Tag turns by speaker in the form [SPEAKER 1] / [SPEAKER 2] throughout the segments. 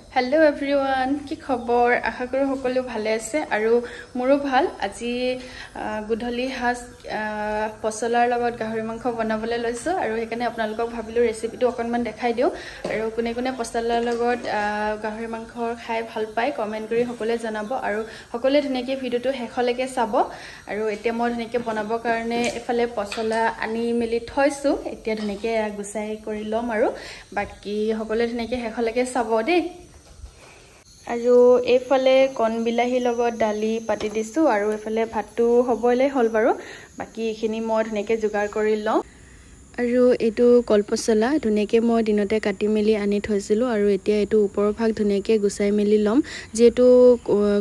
[SPEAKER 1] Hello everyone, কি খবৰ আশা কৰো সকলো ভালে আছে আৰু মোৰো ভাল আজি গুধলি হাস পছলাৰ লগত গাহৰি মাংস বনাবলৈ লৈছো আৰু হেকানে আপোনালোকক ভাবিলো ৰেচিপিটো অকনমান দেখাই দিও আৰু কোনে কোনে পছলাৰ লগত গাহৰি মাংস খাই ভাল পায় কমেন্ট কৰি সকলোৱে জনাব আৰু সকলোৱে ধুনীয়াকৈ ভিডিওটো শেষলৈকে চাব আৰু এতিয়া মই ধুনীয়াকৈ বনাবৰ কাৰণে এফালে পছলা আনি মেলি থৈছো এতিয়া ধুনীয়াকৈ গুছাই কৰি লম আৰু বাকি সকলোৱে ধুনীয়াকৈ শেষলৈকে চাব দেই আৰু এফালে কন বিলাহী লগত ডালি পাতি দিছো আৰু এফালে ভাতটো হবলে হল বাৰু বাকি এখিনি মই ধুনীয়াকৈ যোগাৰ কৰি লওঁ আৰু এটো কলপছলা ধুনীয়াকৈ মই দিনতে কাটি মেলি আনি থৈছিলো আৰু এতিয়া এটো ওপৰৰ ভাগ ধুনীয়াকৈ গুছাই মেলি লম যেটো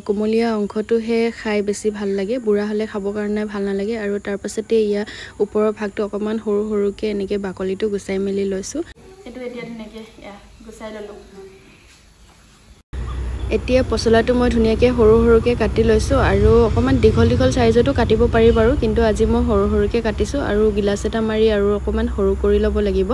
[SPEAKER 1] কোমলীয়া অংশটো হে খাই বেছি ভাল লাগে বুঢ়া হলে খাবৰ কাৰণে ভাল নালাগে আৰু তাৰ পাছতে ইয়া ওপৰৰ ভাগটো অকমান সৰু সৰুকে এনেকৈ বাকলিটো গুছাই মেলি লৈছো এটো এতিয়া ধুনীয়াকৈ গুছাই ললো এতিয়া পছলাটো মই ধুনীয়াকৈ সৰু সৰুকে কাটি লৈছো আৰু অকমান দীঘল দীঘল সাইজতো কাটিব পাৰি বাৰু কিন্তু আজি মই সৰু সৰুকে কাটিছো আৰু গিলাস এটা মাৰি আৰু অকমান সৰু কৰি লব লাগিব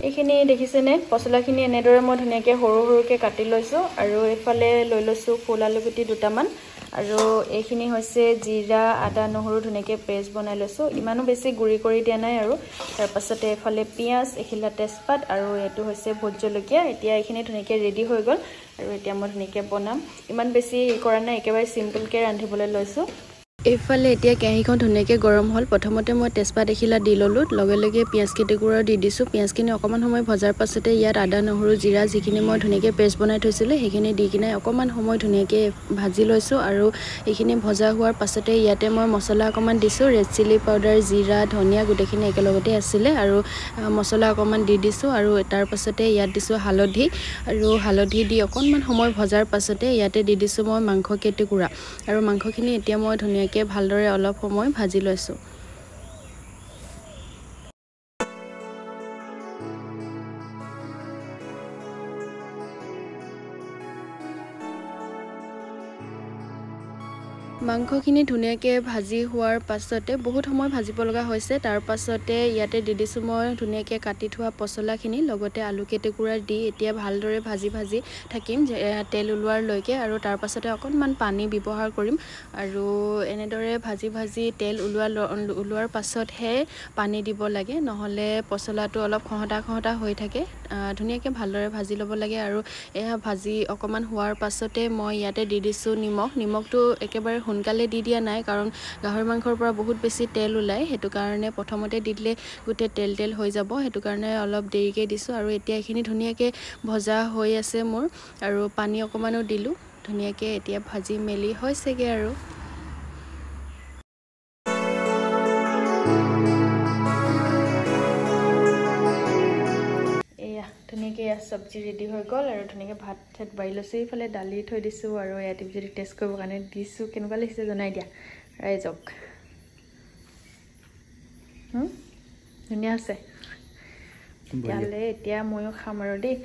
[SPEAKER 1] এইখিনি দেখিছেনে পছলাখিনি এনেদৰে মই ধুনীয়াকৈ সৰু সৰুকে কাটি লৈছো আৰু এফালে লৈ লৈছো ফুল আলু গুটি দুটামান আৰু এইখিনি হৈছে জিৰা আদা নহৰু ধুনীয়াকৈ পেষ্ট বনাই লৈছো ইমানো বেছি গুৰি কৰি দিয়া নাই আৰু তাৰ পাছতে এফালে পিয়াজ এখিলা তেজপাত আৰু এটো হৈছে ভোট জলকীয়া এতিয়া এইখিনি ধুনীয়াকৈ ৰেডি হৈ গল আৰু এতিয়া মই ধুনীয়াকৈ বনাম ইমান বেছি কৰা নাই একেবাৰে সিম্পল কে ৰান্ধিবলৈ লৈছো এফালে এতিয়া কেহিখন ধুনীয়াকৈ গৰম হল প্ৰথমতে মই তেজপাত এখিলা দি ললো লগে লগে পিয়াজ কিটিকুৰা দি দিছো পিয়াজখিনি অকমান সময় ভজাৰ পাছতে ইয়াত আদা নহৰু জিৰা যিখিনি মই ধুনীয়াকৈ পেষ্ট বনাই থৈছিলো সেইখিনি দি কিনে অকমান সময় ধুনীয়াকৈ ভাজি লৈছো আৰু এইখিনি ভজা হোৱাৰ পাছতে ইয়াতে মই মছলা অকমান দিছো ৰেড চিলি পাউডাৰ জিৰা ধনিয়া গুটেখিনি একেলগতে আছিল আৰু মছলা অকমান দি দিছো আৰু তাৰ পাছতে ইয়াত দিছো হালধি আৰু হালধি দি অকনমান সময় ভজাৰ পাছতে ইয়াতে দি দিছো মই মাংস কেটিকুৰা আৰু মাংসখিনি এতিয়া মই ধুনীয়াকৈ ভালদৰে অলপ সময় ভাজি লৈছো মাংসখিনি ধুনীয়াকৈ ভাজি হোৱাৰ পাছতে বহুত সময় ভাজিব লগা হৈছে তাৰ পাছতে ইয়াতে দি দিছো মই ধুনীয়াকৈ কাটি থোৱা পছলাখিনি লগতে আলু কেটিকুৰা দি এতিয়া ভালদৰে ভাজি ভাজি থাকিম তেল উলোৱাৰ লৈকে আৰু তাৰ পাছতে অকনমান পানী ব্যৱহাৰ কৰিম আৰু এনেদৰে ভাজি ভাজি তেল উলোৱাৰ পাছতহে পানী দিব লাগে নহলে পছলাটো অলপ খহটা হৈ থাকে ধুনীয়াকৈ ভালদৰে ভাজি ল'ব লাগে আৰু এয়া ভাজি অকমান হোৱাৰ পাছতে মই ইয়াতে দি দিছো নিমখটো একেবাৰে সোনকালে দি দিয়া নাই কাৰণ গাহৰি মাংসৰ পৰা বহুত বেছি তেল ওলাই হেতু কাৰণে প্ৰথমতে দি দিলে গুটে তেল হৈ যাব হেতু কাৰণে অলপ দেৰিকৈ দিছো আৰু এতিয়া এখিনি ধুনীয়াকৈ ভজা হৈ আছে মোৰ আৰু পানী অকমানো দিলো ধুনীয়াকৈ এতিয়া ভাজি মেলি হৈছেগে আৰু ধুনীয়াকৈ সবজি ৰেডি হৈ গল আৰু ধুনীয়াকৈ ভাত ঠাত বাঢ়ি লৈছো এইফালে দালি থৈ দিছো আৰু ইয়াতে যদি টেষ্ট কৰিব কাৰণে দিছো কেনেকুৱা লাগিছে জনাই দিয়া ৰাইজক ধুনীয়া আছে এতিয়া ময়ো খাম আৰু দেই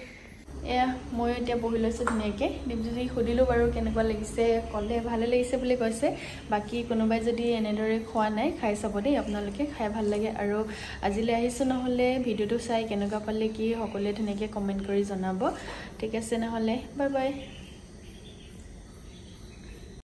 [SPEAKER 1] মই এতিয়া বহি লৈছো ধুনীয়াকৈ দীপজ্যোতি সুধিলো বাৰু কেনেকুৱা লাগিছে কলে ভালে লাগিছে বুলি কৈছে বাকি কোনোবাই যদি এনেদৰে খোৱা নাই খাই চাব দেই আপোনালোকে খাই ভাল লাগে আৰু আজিলৈ আহিছো নহলে ভিডিওটো চাই কেনেকুৱা পালে কি সকলোৱে ধুনীয়াকৈ কমেন্ট কৰি জনাব ঠিক আছে নহলে বাই বাই